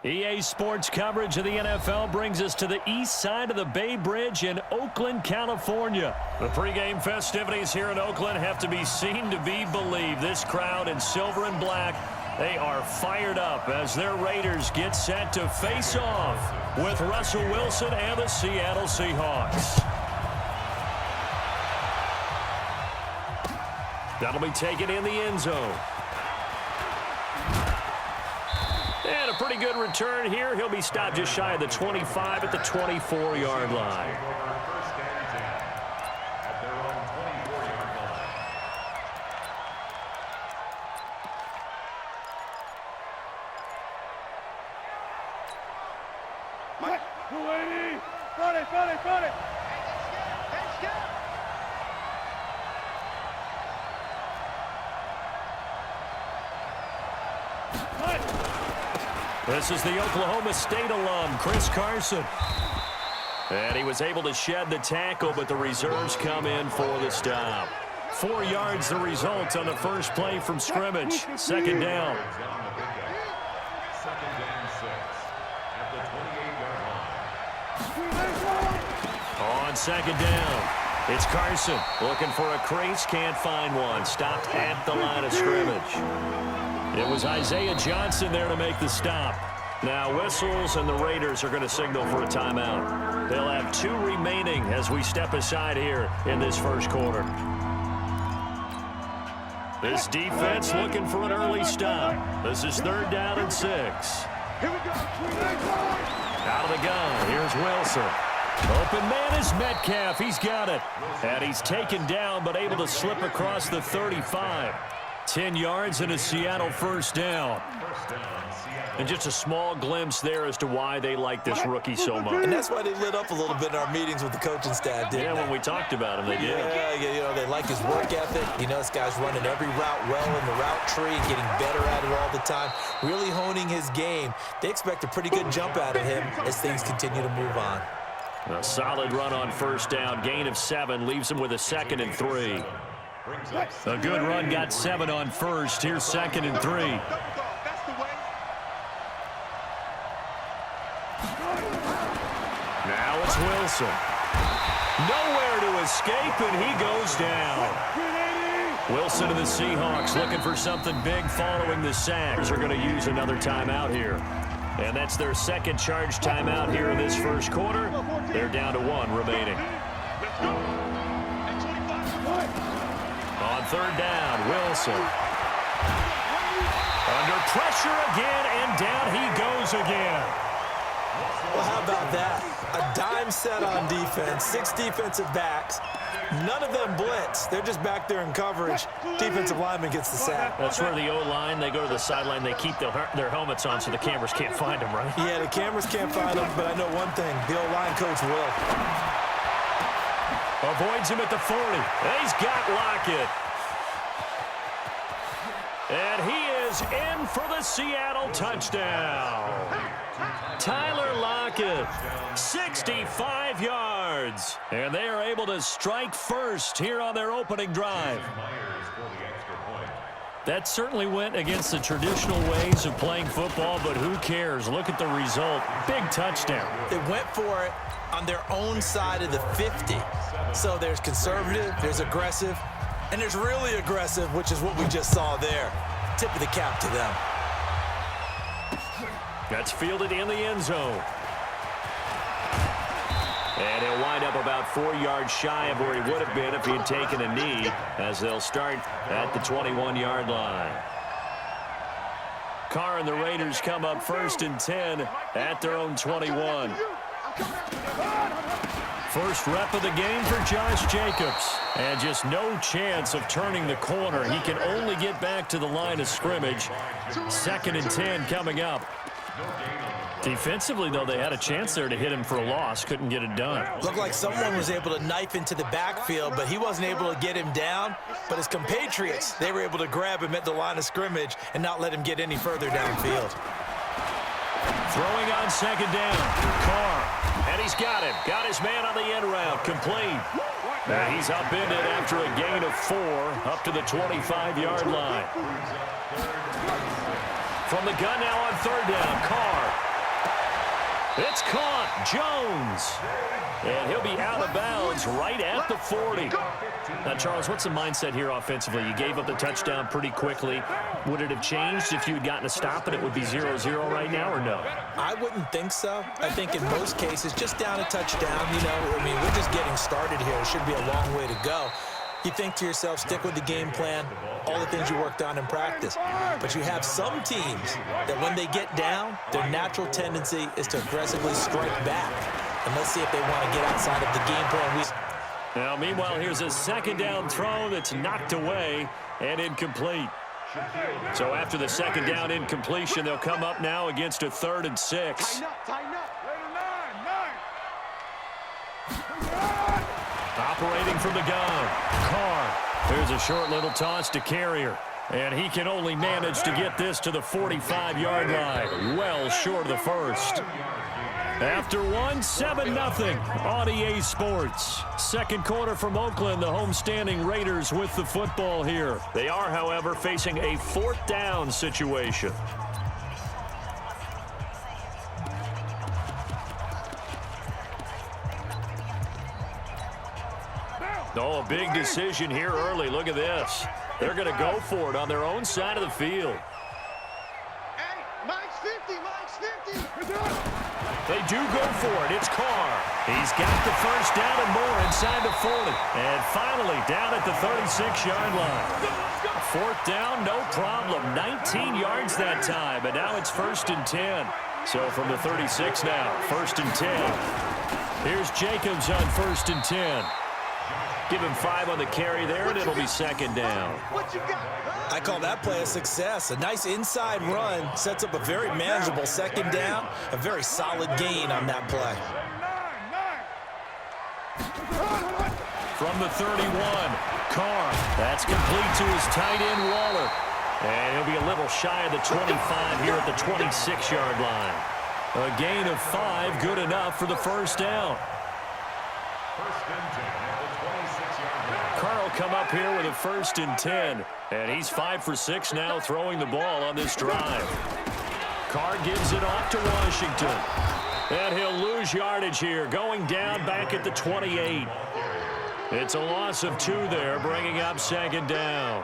EA Sports coverage of the NFL brings us to the east side of the Bay Bridge in Oakland, California. The pregame festivities here in Oakland have to be seen to be believed. This crowd in silver and black, they are fired up as their Raiders get set to face off with Russell Wilson and the Seattle Seahawks. That'll be taken in the end zone. And a pretty good return here. He'll be stopped just shy of the 25 at the 24-yard line. Mike, 280. Got it, got it, got it. This is the Oklahoma State alum, Chris Carson. And he was able to shed the tackle, but the reserves come in for the stop. 4 yards the result on the first play from scrimmage. Second down. On second down, it's Carson looking for a crease, can't find one. Stopped at the line of scrimmage. It was Isaiah Johnson there to make the stop. Now whistles, and the Raiders are going to signal for a timeout. They'll have 2 remaining as we step aside here in this first quarter. This defense looking for an early stop. This is 3rd down and 6. Out of the gun, here's Wilson. Open man is Metcalf. He's got it. And he's taken down, but able to slip across the 35. 10 yards and a Seattle first down. And just a small glimpse there as to why they like this rookie so much. And that's why they lit up a little bit in our meetings with the coaching staff, didn't they? When we talked about him, they did. Yeah, you know, they like his work ethic. You know, this guy's running every route well in the route tree and getting better at it all the time, really honing his game. They expect a pretty good jump out of him as things continue to move on. A solid run on first down. Gain of 7 leaves him with a 2nd and 3. A good run got 7 on first. Here's 2nd and 3. Now it's Wilson. Nowhere to escape, and he goes down. Wilson and the Seahawks looking for something big following the sacks. Are going to use another timeout here. And that's their second charge timeout here in this first quarter. They're down to 1 remaining. On 3rd down, Wilson. Under pressure again, and down he goes again. Well, how about that? A dime set on defense, 6 defensive backs. None of them blitz. They're just back there in coverage. Defensive lineman gets the sack. That's where the O-line, they go to the sideline, they keep their helmets on so the cameras can't find them, right? Yeah, the cameras can't find them, but I know one thing. The O-line coach will. Avoids him at the 40. He's got Lockett. And he is in for the Seattle touchdown. Tyler Lockett, 65 yards. And they are able to strike first here on their opening drive. That certainly went against the traditional ways of playing football, but who cares? Look at the result. Big touchdown. They went for it on their own side of the 50. So there's conservative, there's aggressive, and there's really aggressive, which is what we just saw there. Tip of the cap to them. That's fielded in the end zone. And he'll wind up about 4 yards shy of where he would have been if he had taken a knee, as they'll start at the 21-yard line. Carr and the Raiders come up 1st and 10 at their own 21. First rep of the game for Josh Jacobs. And just no chance of turning the corner. He can only get back to the line of scrimmage. 2nd and 10 coming up. Defensively, though, they had a chance there to hit him for a loss. Couldn't get it done. Looked like someone was able to knife into the backfield, but he wasn't able to get him down. But his compatriots, they were able to grab him at the line of scrimmage and not let him get any further downfield. Throwing on 2nd down. Carr. And he's got him. Got his man on the end route. Complete. And he's upended after a gain of 4 up to the 25-yard line. From the gun now on 3rd down. Carr It's caught. Jones. And he'll be out of bounds right at the 40. Now, Charles, what's the mindset here offensively? You gave up the touchdown pretty quickly. Would it have changed if you had gotten a stop and it would be 0-0 right now, or no? I wouldn't think so. I think in most cases, just down a touchdown, we're just getting started here. It should be a long way to go. You think to yourself, stick with the game plan, all the things you worked on in practice. But you have some teams that when they get down, their natural tendency is to aggressively strike back. And let's see if they want to get outside of the game plan. Now, meanwhile, here's a second down throw that's knocked away and incomplete. So after the second down incompletion, they'll come up now against a 3rd and 6. Tighten up. Operating from the gun, Carr. Here's a short little toss to Carrier. And he can only manage to get this to the 45-yard line. Well short of the first. After one, 7-0 on EA Sports. Second quarter from Oakland, the homestanding Raiders with the football here. They are, however, facing a 4th down situation. Oh, a big decision here early. Look at this. They're going to go for it on their own side of the field. Hey, Mike's 50, Mike's 50. They do go for it. It's Carr. He's got the first down and more inside the 40. And finally down at the 36-yard line. 4th down, no problem. 19 yards that time. And now it's 1st and 10. So from the 36 now, 1st and 10. Here's Jacobs on 1st and 10. Give him 5 on the carry there, and it'll be 2nd down. I call that play a success. A nice inside run sets up a very manageable 2nd down. A very solid gain on that play. From the 31, Carr. That's complete to his tight end, Waller. And he'll be a little shy of the 25 here at the 26-yard line. A gain of 5, good enough for the 1st down. Carr will come up here with a 1st and 10. And he's 5 for 6 now throwing the ball on this drive. Carr gives it off to Washington. And he'll lose yardage here, going down back at the 28. It's a loss of 2 there, bringing up 2nd down.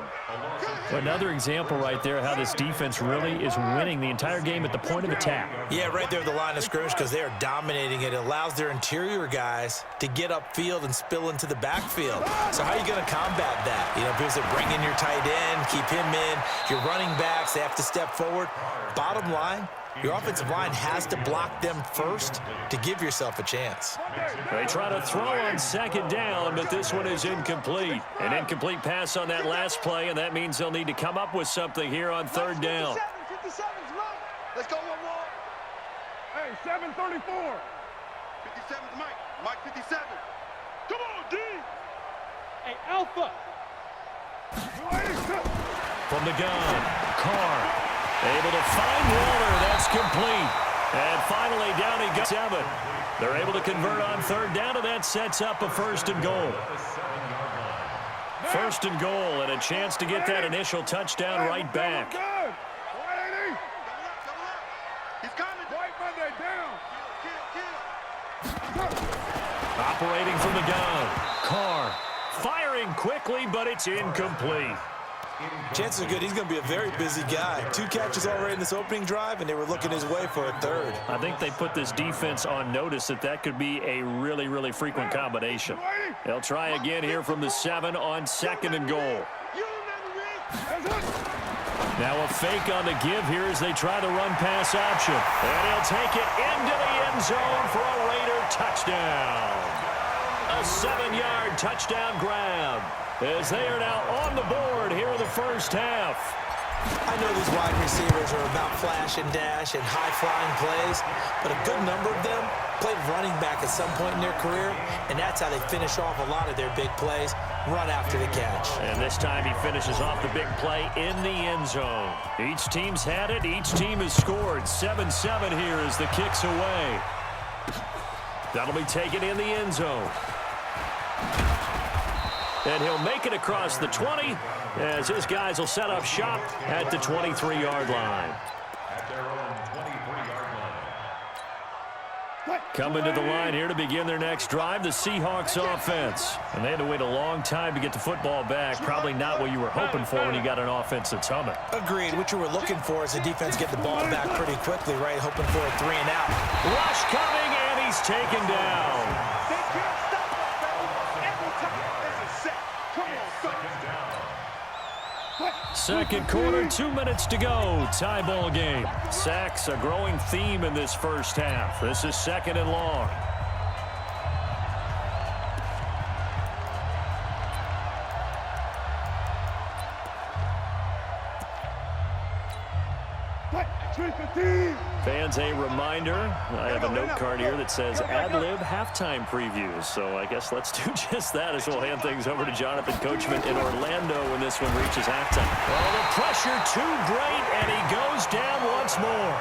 Another example right there how this defense really is winning the entire game at the point of attack. Yeah, right there at the line of scrimmage because they are dominating it. It allows their interior guys to get upfield and spill into the backfield. So how are you going to combat that? Because they bring in your tight end, keep him in. Your running backs, they have to step forward. Bottom line, your offensive line has to block them first to give yourself a chance. They try to throw on 2nd down, but this one is incomplete. An incomplete pass on that last play, and that means they'll need to come up with something here on 3rd down. 57's Mike. Let's go one more. Hey, 734. 57's Mike. Mike 57. Come on, D. Hey, Alpha. From the gun, Carr. Able to find Waller. That's complete. And finally, down he goes. 7. They're able to convert on 3rd down, and that sets up a 1st and goal. 1st and goal, and a chance to get that initial touchdown right back. He's coming. White Monday down. Operating from the gun, Carr. Firing quickly, but it's incomplete. Chances are good he's going to be a very busy guy. 2 catches already in this opening drive, and they were looking his way for a 3rd. I think they put this defense on notice that could be a really, really frequent combination. They'll try again here from the 7 on 2nd and goal. Now a fake on the give here as they try the run-pass option. And he'll take it into the end zone for a Raider touchdown. A 7-yard touchdown grab, as they are now on the board here in the 1st half. I know these wide receivers are about flash and dash and high-flying plays, but a good number of them played running back at some point in their career, and that's how they finish off a lot of their big plays, run after the catch. And this time he finishes off the big play in the end zone. Each team's had it. Each team has scored. 7-7 here as the kick's away. That'll be taken in the end zone. And he'll make it across the 20 as his guys will set up shop at the 23-yard line. Coming to the line here to begin their next drive, the Seahawks offense. And they had to wait a long time to get the football back. Probably not what you were hoping for when you got an offense that's humming. Agreed. What you were looking for is the defense get the ball back pretty quickly, right? Hoping for a 3 and out. Rush coming, and he's taken down. They can't stop us, baby. Every time it's a sack. Come on, son. Second quarter, 2 minutes to go. Tie ball game. Sacks a growing theme in this first half. This is 2nd and long. Fans, a reminder, I have a note card here that says ad-lib halftime previews. So I guess let's do just that as we'll hand things over to Jonathan Coachman in Orlando when this one reaches halftime. Well, the pressure too great, and he goes down once more.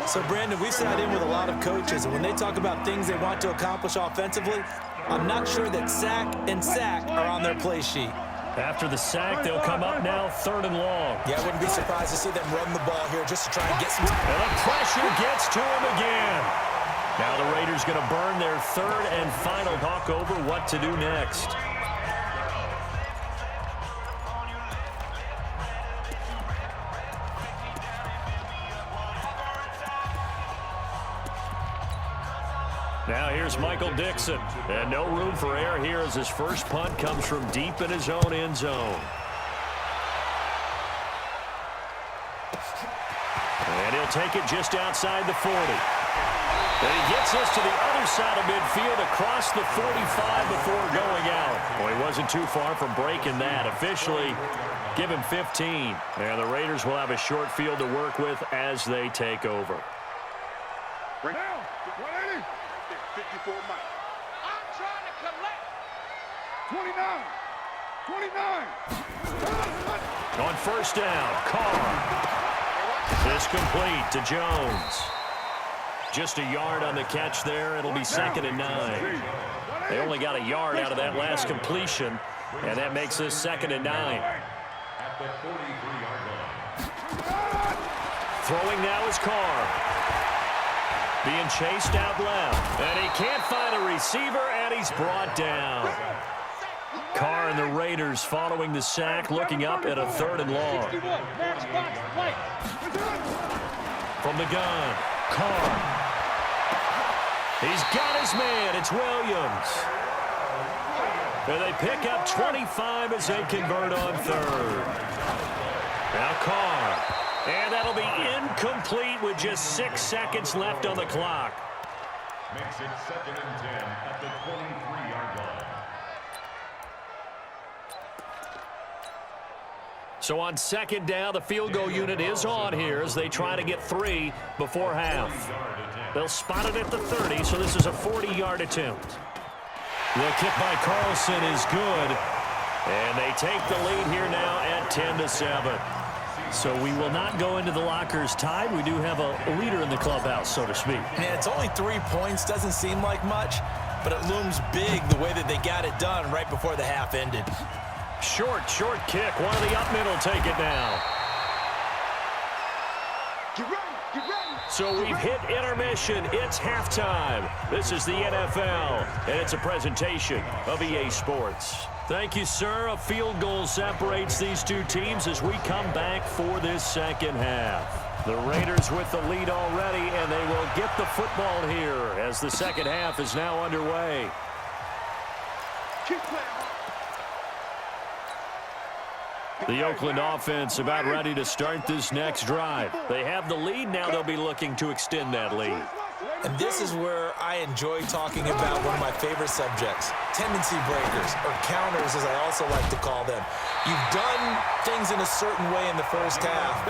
So, Brandon, we sat in with a lot of coaches, and when they talk about things they want to accomplish offensively, I'm not sure that sack and sack are on their play sheet. After the sack, they'll come up now 3rd and long. Yeah, I wouldn't be surprised to see them run the ball here just to try and get some time. And the pressure gets to him again. Now the Raiders going to burn their 3rd and final. Talk over what to do next. Now here's Michael Dixon. And no room for error here as his first punt comes from deep in his own end zone. And he'll take it just outside the 40. And he gets us to the other side of midfield across the 45 before going out. Well, he wasn't too far from breaking that. Officially, give him 15. And the Raiders will have a short field to work with as they take over. Right now, 180. 54 Mike. I'm trying to collect. 29. On first down, Carr. It's complete to Jones. Just a yard on the catch there. It'll be 2nd and 9. They only got a yard out of that last completion, and that makes this 2nd and 9. At the 43-yard line. Throwing now is Carr. Being chased out left. And he can't find a receiver, and he's brought down. Carr and the Raiders following the sack, looking up at a 3rd and long. From the gun, Carr. He's got his man. It's Williams. And they pick up 25 as they convert on 3rd. Now Carr. And that'll be incomplete with just 6 seconds left on the clock. Makes it 2nd and 10 at the 23-yard line. So on 2nd down, the field goal unit is on here as they try to get 3 before half. They'll spot it at the 30, so this is a 40-yard attempt. The kick by Carlson is good. And they take the lead here now at 10-7. So we will not go into the lockers tied. We do have a leader in the clubhouse, so to speak. Man, it's only 3 points. Doesn't seem like much, but it looms big the way that they got it done right before the half ended. Short kick. One of the up men will take it now. Get ready. So we've hit intermission. It's halftime. This is the NFL, and it's a presentation of EA Sports. Thank you, sir. A field goal separates these two teams as we come back for this second half. The Raiders with the lead already, and they will get the football here as the second half is now underway. Keep playing. The Oakland offense about ready to start this next drive. They have the lead. Now they'll be looking to extend that lead. And this is where I enjoy talking about one of my favorite subjects, tendency breakers, or counters as I also like to call them. You've done things in a certain way in the first half,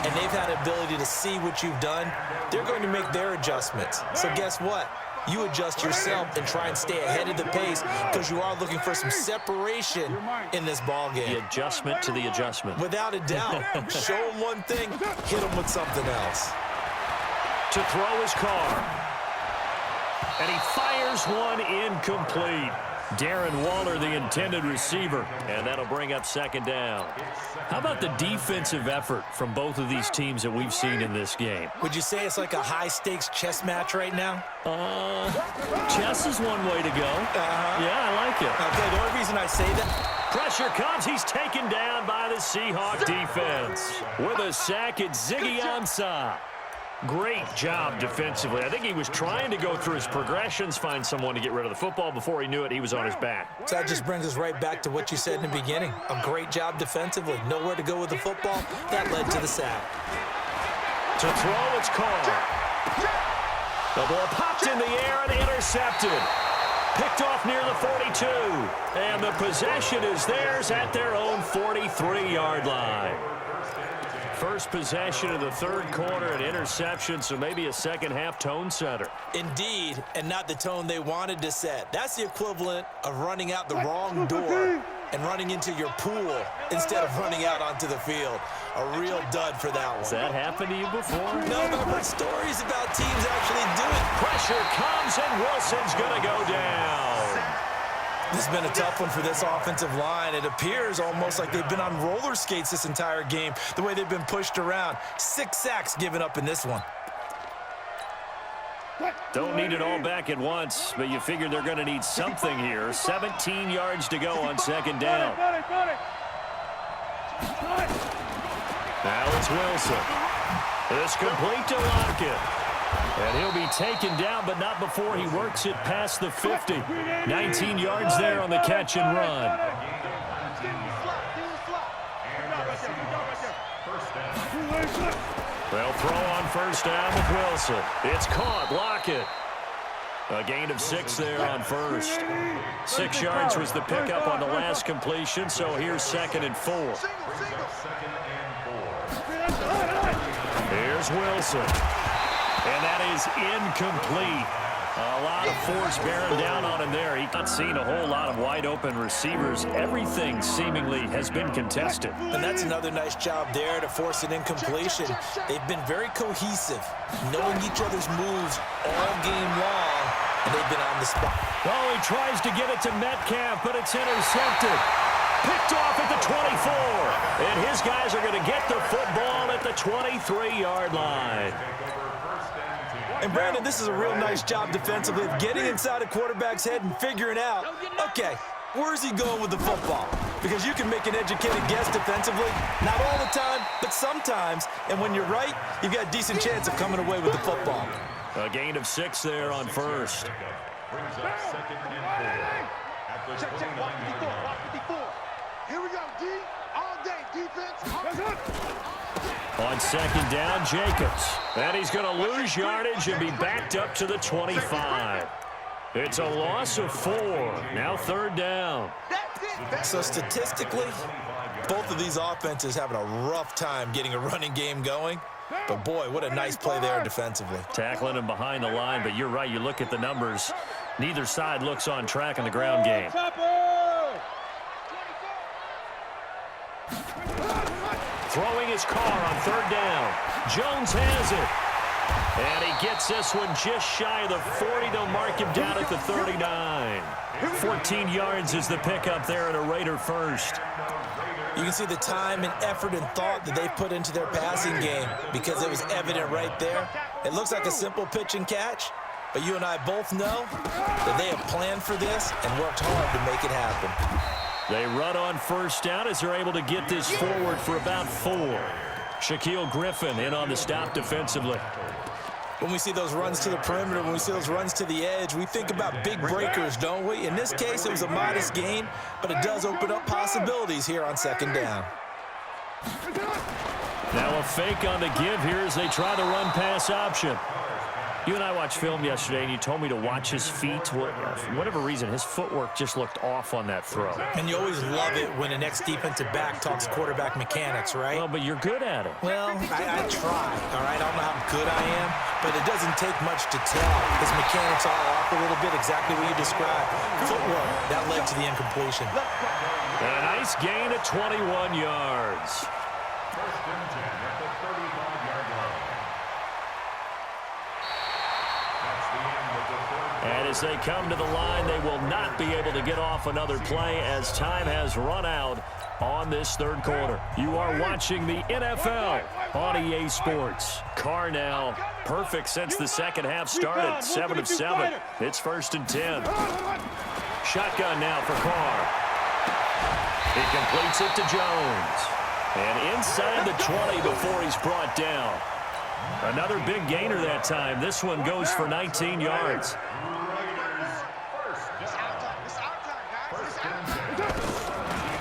and they've had the ability to see what you've done. They're going to make their adjustments. So guess what? You adjust yourself and try and stay ahead of the pace because you are looking for some separation in this ball game. The adjustment to the adjustment. Without a doubt. Show them one thing, hit them with something else. To throw his Carr. And he fires one incomplete. Darren Waller, the intended receiver, and that'll bring up second down. How about the defensive effort from both of these teams that we've seen in this game? Would you say it's like a high-stakes chess match right now? Chess is one way to go. Yeah, I like it. Okay, the only reason I say that... Pressure comes. He's taken down by the Seahawk defense. With a sack, it's Ziggy Ansah. Great job defensively. I think he was trying to go through his progressions, find someone to get rid of the football. Before he knew it, he was on his back. So that just brings us right back to what you said in the beginning. A great job defensively. Nowhere to go with the football. That led to the sack. To throw, it's called. The ball popped in the air and intercepted. Picked off near the 42. And the possession is theirs at their own 43-yard line. First possession of the third quarter, an interception, so maybe a second-half tone setter. Indeed, and not the tone they wanted to set. That's the equivalent of running out the wrong door and running into your pool instead of running out onto the field. A real dud for that one. Has that happened to you before? No, but I've heard stories about teams actually doing it. Pressure comes, and Wilson's going to go down. This has been a tough one for this offensive line. It appears almost like they've been on roller skates this entire game, the way they've been pushed around. 6 sacks given up in this one. Don't need it all back at once, but you figure they're going to need something here. 17 yards to go on second down. Now it's Wilson. This complete to Lockett. And he'll be taken down, but not before he works it past the 50. 19 yards there on the catch and run. They'll throw on first down with Wilson. It's caught. Lockett. A gain of 6 there on first. 6 yards was the pickup on the last completion, so here's 2nd and 4. Here's Wilson. And that is incomplete. A lot of force bearing down on him there. He's not seen a whole lot of wide-open receivers. Everything seemingly has been contested. And that's another nice job there to force an incompletion. They've been very cohesive, knowing each other's moves all game long, and they've been on the spot. Oh, he tries to get it to Metcalf, but it's intercepted. Picked off at the 24. And his guys are going to get the football at the 23-yard line. And, Brandon, this is a real nice job defensively of getting inside a quarterback's head and figuring out, okay, where's he going with the football? Because you can make an educated guess defensively, not all the time, but sometimes. And when you're right, you've got a decent chance of coming away with the football. A gain of 6 there on first. Brings up 2nd and 4 at the 29-yard line. Here we go, D. All day, defense. On second down, Jacobs. And he's going to lose yardage and be backed up to the 25. It's a loss of 4. Now 3rd down. So statistically, both of these offenses having a rough time getting a running game going. But, boy, what a nice play there defensively. Tackling him behind the line, but you're right. You look at the numbers. Neither side looks on track in the ground game. Throwing his car on 3rd down. Jones has it. And he gets this one just shy of the 40. They'll mark him down at the 39. 14 yards is the pickup there at a Raider first. You can see the time and effort and thought that they put into their passing game because it was evident right there. It looks like a simple pitch and catch, but you and I both know that they have planned for this and worked hard to make it happen. They run on first down as they're able to get this forward for about 4. Shaquille Griffin in on the stop defensively. When we see those runs to the perimeter, when we see those runs to the edge, we think about big breakers, don't we? In this case, it was a modest gain, but it does open up possibilities here on 2nd down. Now a fake on the give here as they try the run-pass option. You and I watched film yesterday, and you told me to watch his feet. For whatever reason, his footwork just looked off on that throw. And you always love it when an ex-defensive back talks quarterback mechanics, right? Well, but you're good at it. Well, I try, all right? I don't know how good I am, but it doesn't take much to tell. His mechanics are off a little bit, exactly what you described. Footwork, that led to the incompletion. And a nice gain of 21 yards. 1st and 10 at the 35-yard line. And As they come to the line, they will not be able to get off another play as time has run out on this third quarter. You are watching the NFL on EA Sports. Carr now perfect since the second half started, 7 of 7. It's 1st and 10. Shotgun now for Carr. He completes it to Jones. And inside the 20 before he's brought down. Another big gainer that time. This one goes for 19 yards.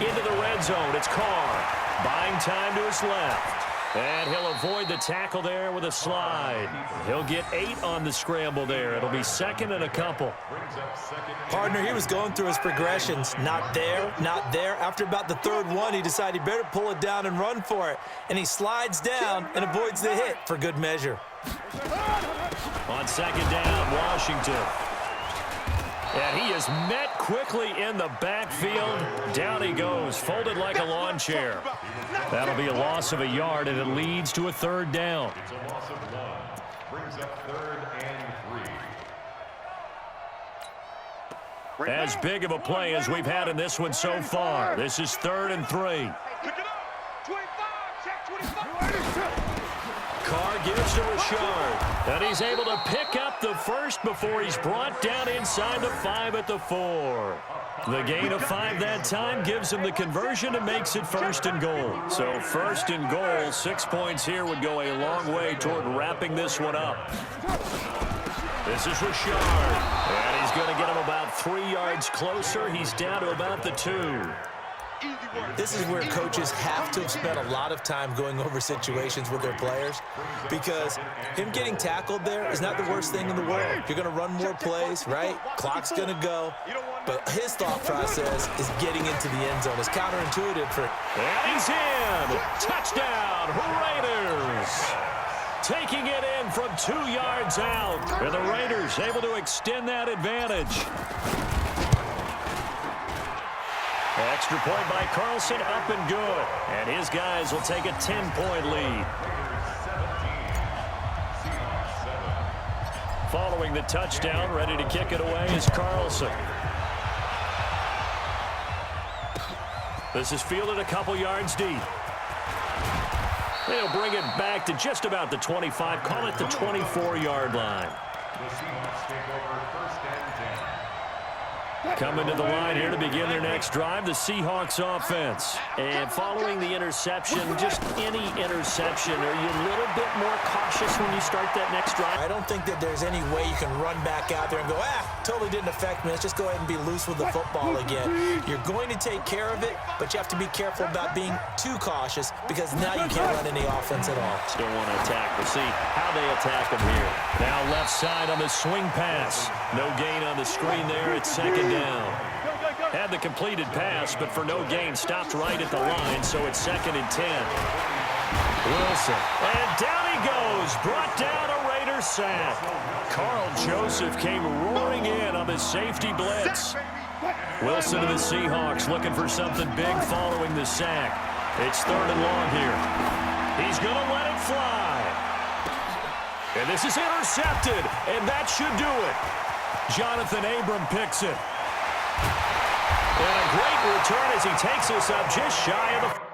Into the red zone. It's Carr. Buying time to his left. And he'll avoid the tackle there with a slide. He'll get 8 on the scramble there. It'll be 2nd and a couple. Partner, he was going through his progressions. Not there, not there. After about the 3rd one, he decided he better pull it down and run for it. And he slides down and avoids the hit for good measure. On 2nd down, Washington. And he is met quickly in the backfield. Down he goes, folded like a lawn chair. That'll be a loss of a yard, and it leads to a 3rd down. It's a loss of 1. Brings up 3rd and 3. As big of a play as we've had in this one so far. This is 3rd and 3. Pick it up. 25. Check 25. Carr gives to Richard, and he's able to pick up the first before he's brought down inside the 5 at the 4. The gain of 5 that time gives him the conversion and makes it 1st and goal. So 1st and goal, 6 points here would go a long way toward wrapping this one up. This is Richard, and he's going to get him about 3 yards closer. He's down to about the 2. This is where coaches have to have spent a lot of time going over situations with their players, because him getting tackled there is not the worst thing in the world. You're going to run more plays, right? Clock's going to go. But his thought process is getting into the end zone. It's counterintuitive for... And he's in! Touchdown, Raiders! Taking it in from 2 yards out. And the Raiders able to extend that advantage. Extra point by Carlson, up and good. And his guys will take a 10-point lead. Following the touchdown, ready to kick it away is Carlson. This is fielded a couple yards deep. They'll bring it back to just about the 25, call it the 24-yard line. The Seahawks take over 1st and 10. Coming to the line here to begin their next drive, the Seahawks offense. And following the interception, just any interception, are you a little bit more cautious when you start that next drive? I don't think that there's any way you can run back out there and go, totally didn't affect me. Let's just go ahead and be loose with the football again. You're going to take care of it, but you have to be careful about being too cautious, because now you can't run any offense at all. Still want to attack. We'll see how they attack them here. Now left side on the swing pass. No gain on the screen there. It's 2nd down. Had the completed pass, but for no gain, stopped right at the line, so it's 2nd and 10. Wilson, and down he goes, brought down a Raider sack. Carl Joseph came roaring in on the safety blitz. Wilson to the Seahawks looking for something big following the sack. It's 3rd and long here. He's going to let it fly. And this is intercepted, and that should do it. Jonathan Abram picks it. And a great return as he takes us up just shy of the...